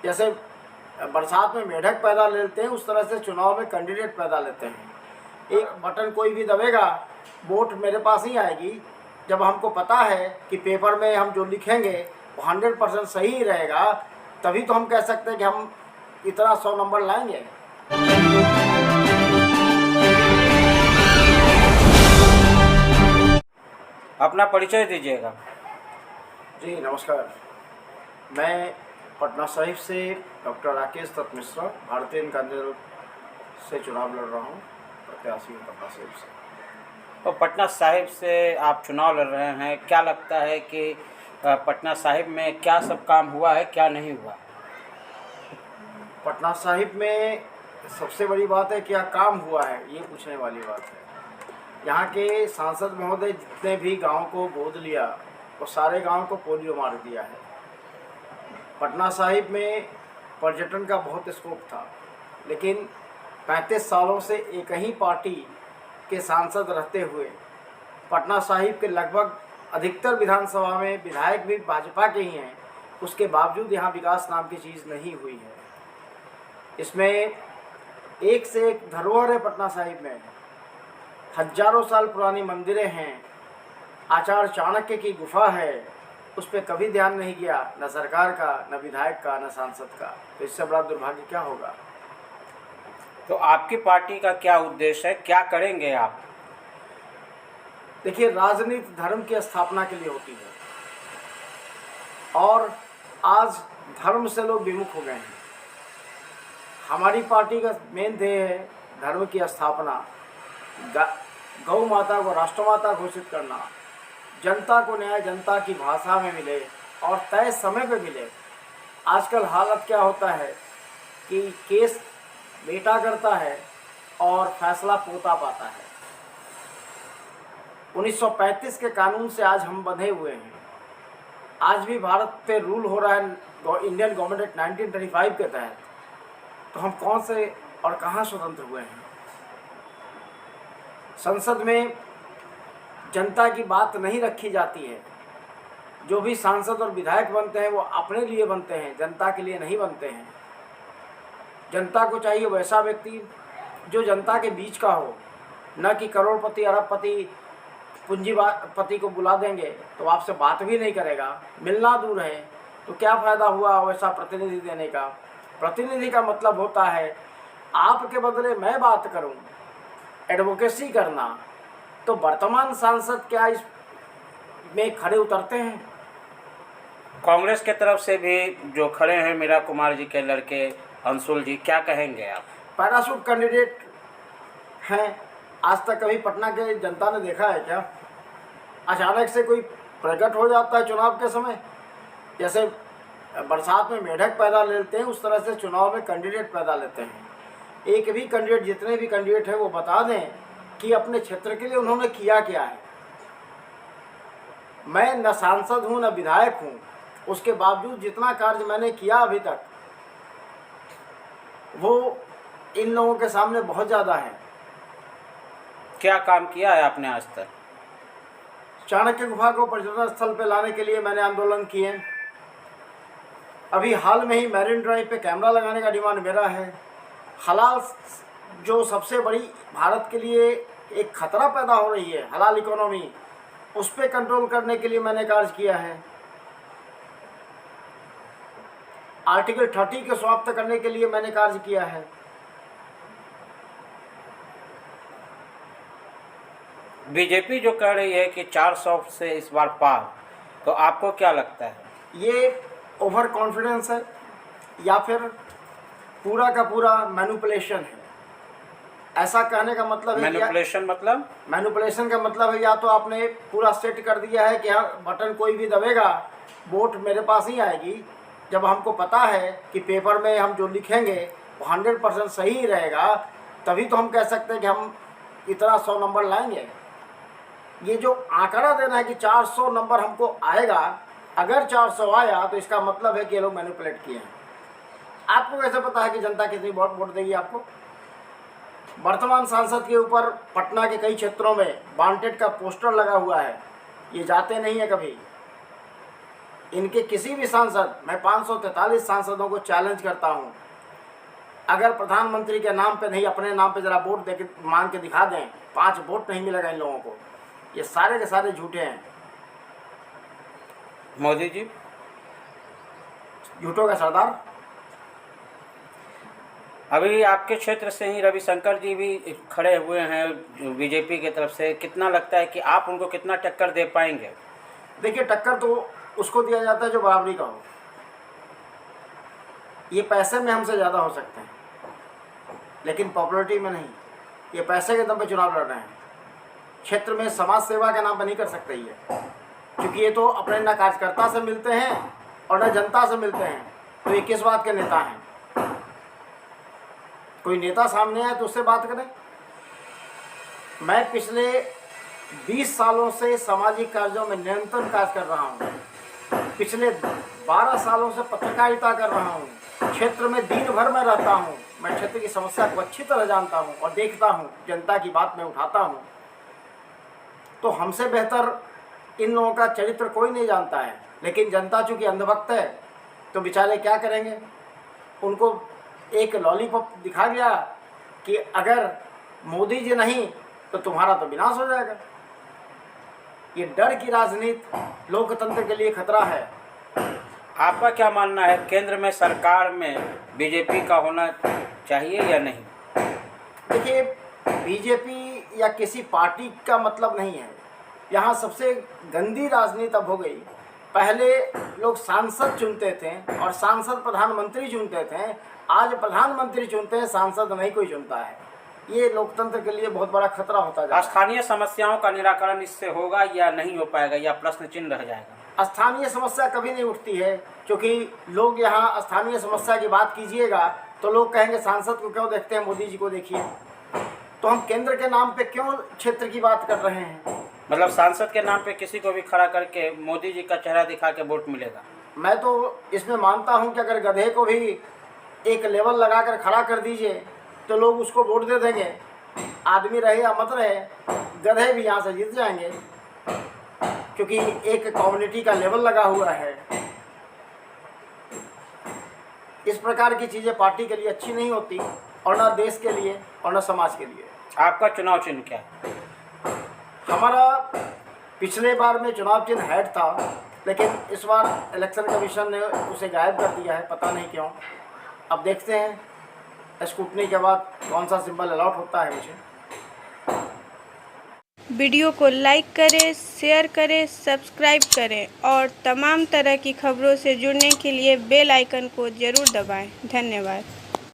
जैसे बरसात में मेढक पैदा लेते हैं, उस तरह से चुनाव में कैंडिडेट पैदा लेते हैं। एक बटन कोई भी दबेगा, वोट मेरे पास ही आएगी। जब हमको पता है कि पेपर में हम जो लिखेंगे वो 100% सही रहेगा, तभी तो हम कह सकते हैं कि हम इतना 100 नंबर लाएंगे। अपना परिचय दीजिएगा। जी नमस्कार, मैं पटना साहिब से डॉक्टर राकेश दत्त मिश्रा भारतीय जनता दल से चुनाव लड़ रहा हूँ, प्रत्याशी हूँ पटना साहिब से। तो पटना साहिब से आप चुनाव लड़ रहे हैं, क्या लगता है कि पटना साहिब में क्या सब काम हुआ है, क्या नहीं हुआ? पटना साहिब में सबसे बड़ी बात है क्या काम हुआ है, ये पूछने वाली बात है। यहाँ के सांसद महोदय जितने भी गांव को गोद लिया, वो सारे गांव को पोलियो मार दिया है। पटना साहिब में पर्यटन का बहुत स्कोप था, लेकिन 35 सालों से एक ही पार्टी के सांसद रहते हुए पटना साहिब के लगभग अधिकतर विधानसभा में विधायक भी भाजपा के ही हैं, उसके बावजूद यहाँ विकास नाम की चीज़ नहीं हुई है। इसमें एक से एक धरोहर है। पटना साहिब में हजारों साल पुरानी मंदिरें हैं, आचार्य चाणक्य की गुफा है, उस पर कभी ध्यान नहीं गया, न सरकार का, न विधायक का, न सांसद का। तो इससे बड़ा दुर्भाग्य क्या होगा। तो आपकी पार्टी का क्या उद्देश्य है, क्या करेंगे आप? देखिए, राजनीति धर्म की स्थापना के लिए होती है, और आज धर्म से लोग विमुख हो गए हैं। हमारी पार्टी का मेन ध्येय है धर्म की स्थापना, गौ माता को राष्ट्रमाता घोषित करना, जनता को न्याय जनता की भाषा में मिले और तय समय पे मिले। आजकल हालत क्या होता है कि केस बेटा करता है और फैसला पोता पाता है। 1935 के कानून से आज हम बंधे हुए हैं। आज भी भारत पे रूल हो रहा है इंडियन गवर्नमेंट एक्ट 1935 के तहत। तो हम कौन से और कहाँ स्वतंत्र हुए हैं। संसद में जनता की बात नहीं रखी जाती है। जो भी सांसद और विधायक बनते हैं वो अपने लिए बनते हैं, जनता के लिए नहीं बनते हैं। जनता को चाहिए वैसा व्यक्ति जो जनता के बीच का हो, न कि करोड़पति अरबपति पूंजीपति को बुला देंगे तो आपसे बात भी नहीं करेगा, मिलना दूर है। तो क्या फ़ायदा हुआ वैसा प्रतिनिधि देने का। प्रतिनिधि का मतलब होता है आपके बदले मैं बात करूं, एडवोकेसी करना। तो वर्तमान सांसद क्या इस में खड़े उतरते हैं? कांग्रेस के तरफ से भी जो खड़े हैं मीरा कुमार जी के लड़के अंशुल जी, क्या कहेंगे आप? पैराशूट कैंडिडेट हैं। आज तक कभी पटना के जनता ने देखा है क्या? अचानक से कोई प्रकट हो जाता है चुनाव के समय। जैसे बरसात में मेढक पैदा लेते हैं, उस तरह से चुनाव में कैंडिडेट पैदा लेते हैं। एक भी कैंडिडेट, जितने भी कैंडिडेट हैं वो बता दें कि अपने क्षेत्र के लिए उन्होंने किया क्या है। मैं न सांसद हूं न विधायक हूं, उसके बावजूद जितना कार्य मैंने किया अभी तक वो इन लोगों के सामने बहुत ज़्यादा है। क्या काम किया है आपने आज तक? चाणक्य गुफा को पर्यटन स्थल पर लाने के लिए मैंने आंदोलन किए। अभी हाल में ही मैरिन ड्राइव पे कैमरा लगाने का डिमांड मेरा है। हलाल, जो सबसे बड़ी भारत के लिए एक खतरा पैदा हो रही है, हलाल इकोनॉमी, उस पर कंट्रोल करने के लिए मैंने कार्य किया है। आर्टिकल 30 को समाप्त करने के लिए मैंने कार्य किया है। बीजेपी जो कह रही है कि 400 से इस बार पार, तो आपको क्या लगता है? ये ओवर कॉन्फिडेंस है या फिर पूरा का पूरा मैनिपुलेशन है? ऐसा कहने का मतलब है मैनिपुलेशन मतलब? मैनिपुलेशन का मतलब है या तो आपने पूरा सेट कर दिया है कि हाँ बटन कोई भी दबेगा वोट मेरे पास ही आएगी, जब हमको पता है कि पेपर में हम जो लिखेंगे वो 100% सही रहेगा, तभी तो हम कह सकते हैं कि हम इतना 100 नंबर लाएंगे। ये जो आंकड़ा देना है कि 400 नंबर हमको आएगा, अगर 400 आया तो इसका मतलब है कि ये लोग मैनिपुलेट किए हैं। आपको कैसे पता है कि जनता कितनी वोट देगी आपको? वर्तमान सांसद के ऊपर पटना के कई क्षेत्रों में वांटेड का पोस्टर लगा हुआ है, ये जाते नहीं है कभी। इनके किसी भी सांसद, मैं 543 सांसदों को चैलेंज करता हूं, अगर प्रधानमंत्री के नाम पे नहीं अपने नाम पे जरा वोट दे के मांग के दिखा दें, 5 वोट नहीं मिलेगा इन लोगों को। ये सारे के सारे झूठे हैं। मोदी जी झूठों का सरदार। अभी आपके क्षेत्र से ही रविशंकर जी भी खड़े हुए हैं बीजेपी की तरफ से, कितना लगता है कि आप उनको कितना टक्कर दे पाएंगे? देखिए, टक्कर तो उसको दिया जाता है जो बराबरी का हो। ये पैसे में हमसे ज़्यादा हो सकते हैं, लेकिन पॉपुलरिटी में नहीं। ये पैसे के दम पे चुनाव लड़ रहे हैं। क्षेत्र में समाज सेवा के नाम पर नहीं कर सकते ये, क्योंकि ये तो अपने न कार्यकर्ता से मिलते हैं और न जनता से मिलते हैं। तो ये किस बात के नेता हैं? कोई नेता सामने आए तो उससे बात करें। मैं पिछले 20 सालों से सामाजिक कार्यों में निरंतर कार्य कर रहा हूँ। पिछले 12 सालों से पत्रकारिता कर रहा हूँ। क्षेत्र में दिन भर में रहता हूँ। मैं क्षेत्र की समस्या को अच्छी तरह जानता हूँ और देखता हूँ, जनता की बात मैं उठाता हूँ। तो हमसे बेहतर इन लोगों का चरित्र कोई नहीं जानता है। लेकिन जनता चूँकि अंधभक्त है तो बेचारे क्या करेंगे? उनको एक लॉलीपॉप दिखा गया कि अगर मोदी जी नहीं तो तुम्हारा तो विनाश हो जाएगा। ये डर की राजनीति लोकतंत्र के लिए खतरा है। आपका क्या मानना है, केंद्र में सरकार में बीजेपी का होना चाहिए या नहीं? देखिए, बीजेपी या किसी पार्टी का मतलब नहीं है। यहाँ सबसे गंदी राजनीति अब हो गई। पहले लोग सांसद चुनते थे और सांसद प्रधानमंत्री चुनते थे। आज प्रधानमंत्री चुनते हैं, सांसद नहीं कोई चुनता है। ये लोकतंत्र के लिए बहुत बड़ा खतरा होता जा रहा है। स्थानीय समस्याओं का निराकरण इससे होगा या नहीं हो पाएगा, या प्रश्न चिन्ह रह जाएगा? स्थानीय समस्या कभी नहीं उठती है, क्योंकि लोग यहाँ स्थानीय समस्या की बात कीजिएगा तो लोग कहेंगे सांसद को क्यों देखते हैं, मोदी जी को देखिए। तो हम केंद्र के नाम पे क्यों क्षेत्र की बात कर रहे हैं? मतलब सांसद के नाम पे किसी को भी खड़ा करके मोदी जी का चेहरा दिखा के वोट मिलेगा? मैं तो इसमें मानता हूं कि अगर गधे को भी एक लेवल लगाकर खड़ा कर दीजिए तो लोग उसको वोट दे देंगे। आदमी रहे या मत रहे, गधे भी यहाँ से जीत जाएंगे, क्योंकि एक कम्युनिटी का लेवल लगा हुआ है। इस प्रकार की चीज़ें पार्टी के लिए अच्छी नहीं होती, और न देश के लिए और न समाज के लिए। आपका चुनाव चिन्ह क्या है? हमारा पिछले बार में चुनाव चिन्ह हेड था, लेकिन इस बार इलेक्शन कमीशन ने उसे गायब कर दिया है, पता नहीं क्यों। अब देखते हैं स्कूटनी के बाद कौन सा सिंबल अलॉट होता है मुझे। वीडियो को लाइक करें, शेयर करें, सब्सक्राइब करें और तमाम तरह की खबरों से जुड़ने के लिए बेल आइकन को ज़रूर दबाएं। धन्यवाद।